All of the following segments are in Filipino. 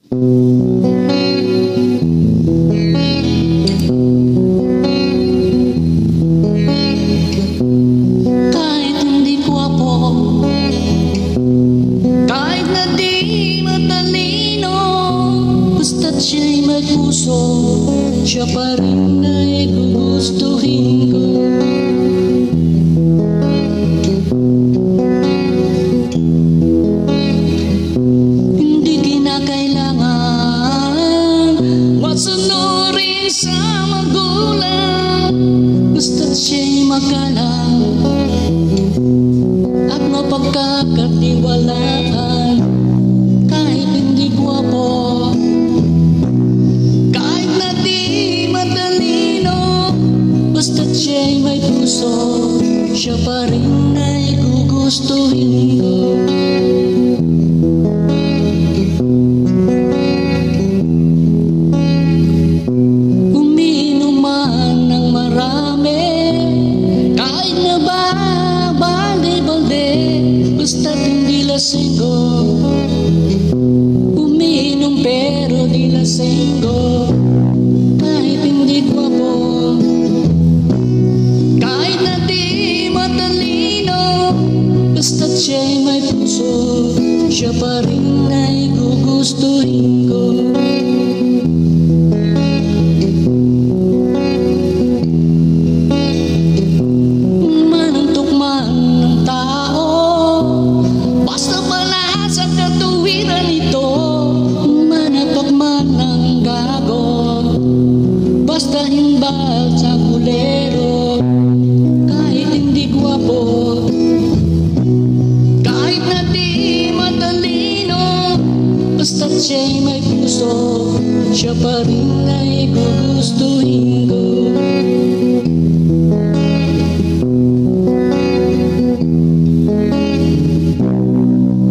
Kahit hindi gwapo, kahit na di matalino, basta't siya'y may puso, siya pa rin ay gugustuhin ko. Hindi kinakailangan masunurin sa magulang, basta't siya'y magalang at mapagkakatiwalaan. Kahit hindi gwapo, kahit na di matalino, basta't siya'y may puso, siya pa rin ay gugustuhin ko. Umiinom man ng marami, kahit na ba balde-balde, basta't hindi lasinggo. Umiinom pero di lasinggo. Kahit hindi gwapo, kahit na di matalino, basta't siya'y may puso, siya pa rin ay gugustuhin ko. Manuntok man ng tao, basta pala sa katuwiran ito. Manapak man ng gago, basta himbal sa kulero. Kahit hindi gwapo, kahit na di matalino, basta't siya'y may puso, siya pa rin ay gugustuhin ko.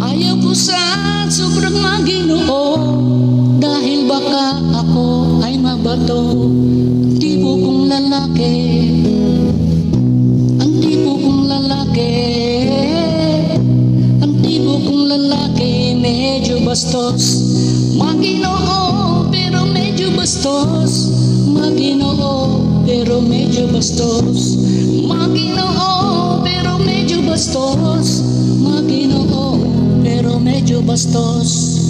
Ayaw ko sa sobrang maginoo, dahil baka ako ay mabato. Ang tipo kong lalaki, ang tipo kong lalaki, ang tipo kong lalaki, medyo bastos. Maginoo pero medyo bastos, maginoo pero medyo bastos, maginoo pero medyo bastos, maginoo pero medyo bastos.